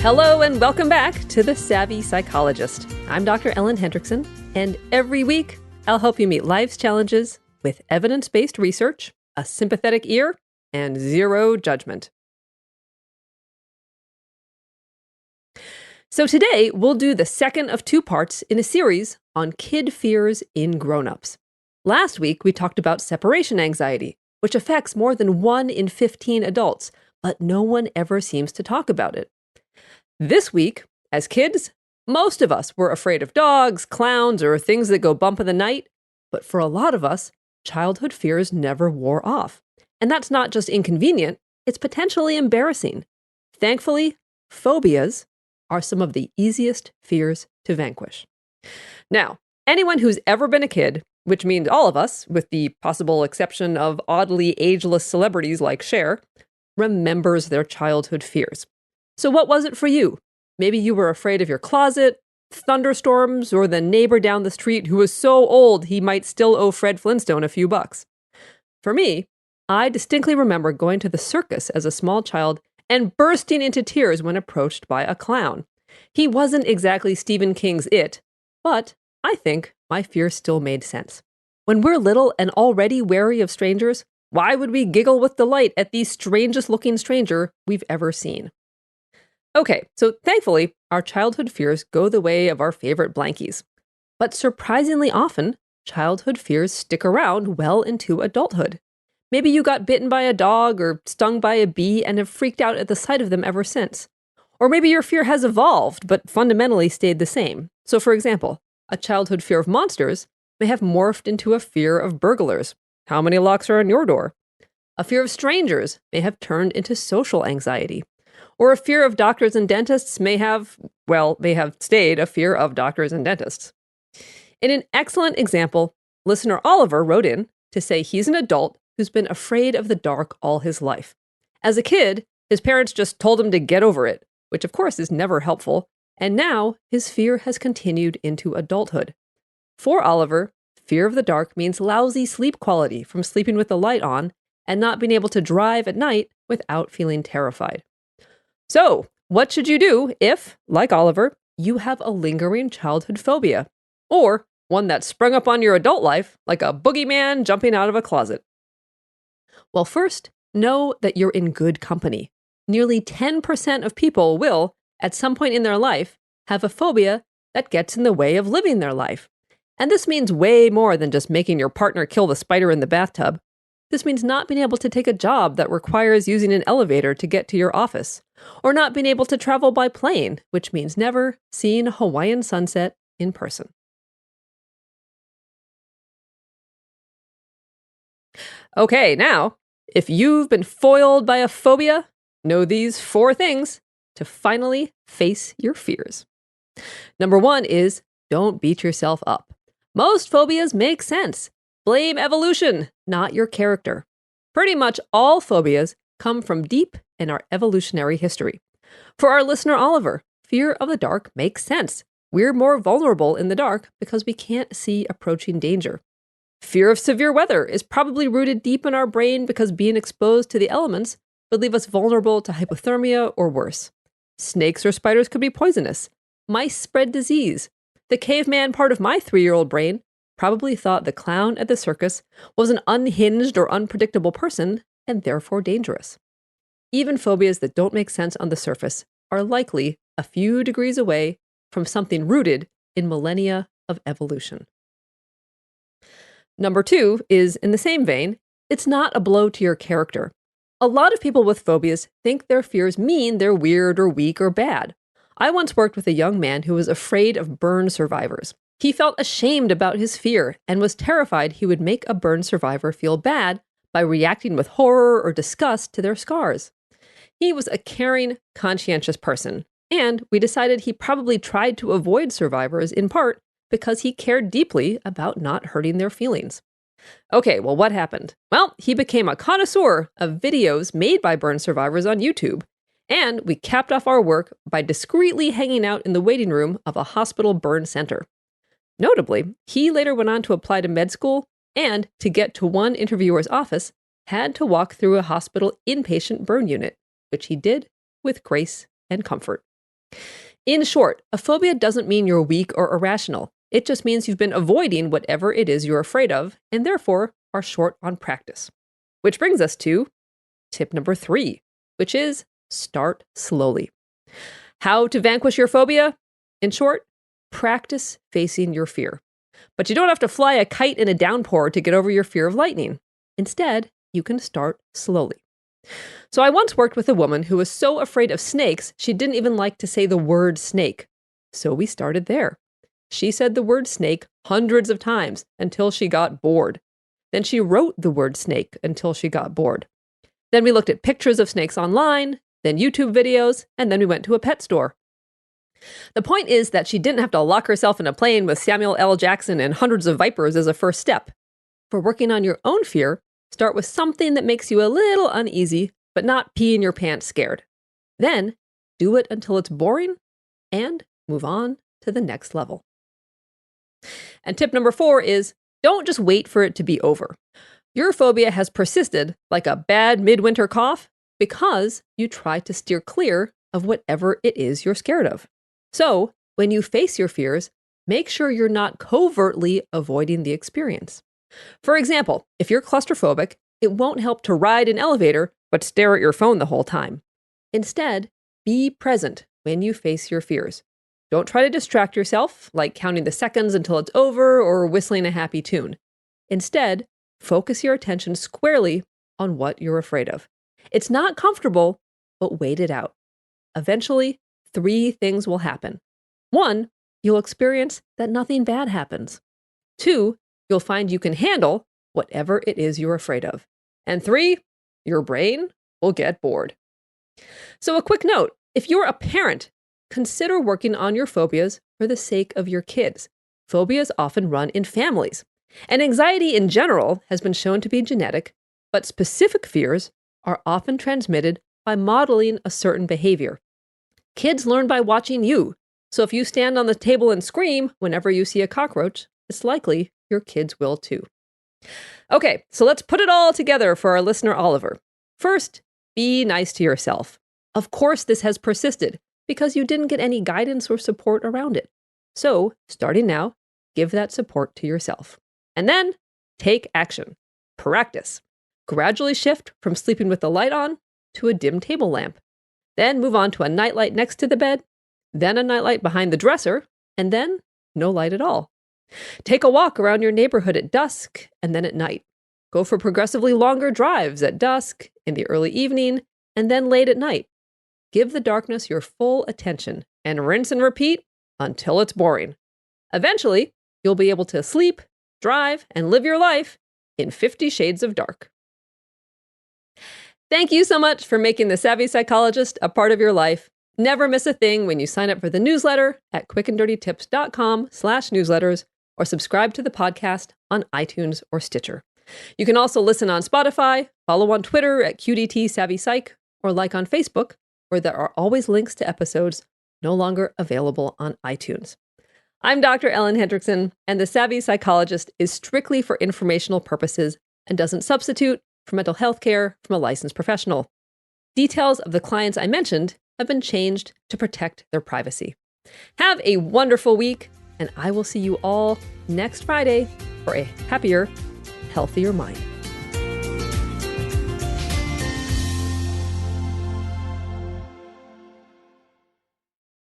Hello and welcome back to The Savvy Psychologist. I'm Dr. Ellen Hendrickson, and every week I'll help you meet life's challenges with evidence-based research, a sympathetic ear, and zero judgment. So today we'll do the second of two parts in a series on kid fears in grown-ups. Last week we talked about separation anxiety, which affects more than 1 in 15 adults, but no one ever seems to talk about it. This week, as kids, most of us were afraid of dogs, clowns, or things that go bump in the night, but for a lot of us, childhood fears never wore off. And that's not just inconvenient, it's potentially embarrassing. Thankfully, phobias are some of the easiest fears to vanquish. Now, anyone who's ever been a kid, which means all of us, with the possible exception of oddly ageless celebrities like Cher, remembers their childhood fears. So what was it for you? Maybe you were afraid of your closet, thunderstorms, or the neighbor down the street who was so old he might still owe Fred Flintstone a few bucks. For me, I distinctly remember going to the circus as a small child and bursting into tears when approached by a clown. He wasn't exactly Stephen King's It, but I think my fear still made sense. When we're little and already wary of strangers, why would we giggle with delight at the strangest looking stranger we've ever seen? Okay, so thankfully, our childhood fears go the way of our favorite blankies. But surprisingly often, childhood fears stick around well into adulthood. Maybe you got bitten by a dog or stung by a bee and have freaked out at the sight of them ever since. Or maybe your fear has evolved, but fundamentally stayed the same. So for example, a childhood fear of monsters may have morphed into a fear of burglars. How many locks are on your door? A fear of strangers may have turned into social anxiety. Or a fear of doctors and dentists may have stayed a fear of doctors and dentists. In an excellent example, listener Oliver wrote in to say he's an adult who's been afraid of the dark all his life. As a kid, his parents just told him to get over it, which of course is never helpful, and now his fear has continued into adulthood. For Oliver, fear of the dark means lousy sleep quality from sleeping with the light on and not being able to drive at night without feeling terrified. So, what should you do if, like Oliver, you have a lingering childhood phobia? Or one that sprung up on your adult life, like a boogeyman jumping out of a closet? Well, first, know that you're in good company. Nearly 10% of people will, at some point in their life, have a phobia that gets in the way of living their life. And this means way more than just making your partner kill the spider in the bathtub. This means not being able to take a job that requires using an elevator to get to your office, or not being able to travel by plane, which means never seeing a Hawaiian sunset in person. Okay, now, if you've been foiled by a phobia, know these 4 things to finally face your fears. Number 1 is don't beat yourself up. Most phobias make sense. Blame evolution, not your character. Pretty much all phobias come from deep in our evolutionary history. For our listener Oliver, fear of the dark makes sense. We're more vulnerable in the dark because we can't see approaching danger. Fear of severe weather is probably rooted deep in our brain because being exposed to the elements would leave us vulnerable to hypothermia or worse. Snakes or spiders could be poisonous. Mice spread disease. The caveman part of my 3-year-old brain probably thought the clown at the circus was an unhinged or unpredictable person and therefore dangerous. Even phobias that don't make sense on the surface are likely a few degrees away from something rooted in millennia of evolution. Number 2 is, in the same vein, it's not a blow to your character. A lot of people with phobias think their fears mean they're weird or weak or bad. I once worked with a young man who was afraid of burn survivors. He felt ashamed about his fear and was terrified he would make a burn survivor feel bad by reacting with horror or disgust to their scars. He was a caring, conscientious person, and we decided he probably tried to avoid survivors in part because he cared deeply about not hurting their feelings. Okay, well, what happened? Well, he became a connoisseur of videos made by burn survivors on YouTube, and we capped off our work by discreetly hanging out in the waiting room of a hospital burn center. Notably, he later went on to apply to med school and, to get to one interviewer's office, had to walk through a hospital inpatient burn unit, which he did with grace and comfort. In short, a phobia doesn't mean you're weak or irrational. It just means you've been avoiding whatever it is you're afraid of and therefore are short on practice. Which brings us to tip number 3, which is start slowly. How to vanquish your phobia? In short, practice facing your fear. But you don't have to fly a kite in a downpour to get over your fear of lightning. Instead, you can start slowly. So I once worked with a woman who was so afraid of snakes, she didn't even like to say the word snake. So we started there. She said the word snake hundreds of times until she got bored. Then she wrote the word snake until she got bored. Then we looked at pictures of snakes online, then YouTube videos, and then we went to a pet store. The point is that she didn't have to lock herself in a plane with Samuel L. Jackson and hundreds of vipers as a first step. For working on your own fear, start with something that makes you a little uneasy, but not pee in your pants scared. Then do it until it's boring and move on to the next level. And tip number 4 is don't just wait for it to be over. Your phobia has persisted like a bad midwinter cough because you try to steer clear of whatever it is you're scared of. So, when you face your fears, make sure you're not covertly avoiding the experience. For example, if you're claustrophobic, it won't help to ride an elevator but stare at your phone the whole time. Instead, be present when you face your fears. Don't try to distract yourself, like counting the seconds until it's over or whistling a happy tune. Instead, focus your attention squarely on what you're afraid of. It's not comfortable, but wait it out. Eventually, 3 things will happen. 1, you'll experience that nothing bad happens. 2, you'll find you can handle whatever it is you're afraid of. And 3, your brain will get bored. So a quick note, if you're a parent, consider working on your phobias for the sake of your kids. Phobias often run in families. And anxiety in general has been shown to be genetic, but specific fears are often transmitted by modeling a certain behavior. Kids learn by watching you. So if you stand on the table and scream whenever you see a cockroach, it's likely your kids will too. Okay, so let's put it all together for our listener Oliver. First, be nice to yourself. Of course, this has persisted because you didn't get any guidance or support around it. So, starting now, give that support to yourself. And then, take action. Practice. Gradually shift from sleeping with the light on to a dim table lamp. Then move on to a nightlight next to the bed, then a nightlight behind the dresser, and then no light at all. Take a walk around your neighborhood at dusk and then at night. Go for progressively longer drives at dusk, in the early evening, and then late at night. Give the darkness your full attention and rinse and repeat until it's boring. Eventually, you'll be able to sleep, drive, and live your life in 50 Shades of Dark. Thank you so much for making The Savvy Psychologist a part of your life. Never miss a thing when you sign up for the newsletter at quickanddirtytips.com/newsletters or subscribe to the podcast on iTunes or Stitcher. You can also listen on Spotify, follow on Twitter at QDT Savvy Psych, or like on Facebook, where there are always links to episodes no longer available on iTunes. I'm Dr. Ellen Hendrickson, and The Savvy Psychologist is strictly for informational purposes and doesn't substitute for mental health care from a licensed professional. Details of the clients I mentioned have been changed to protect their privacy. Have a wonderful week, and I will see you all next Friday for a happier, healthier mind.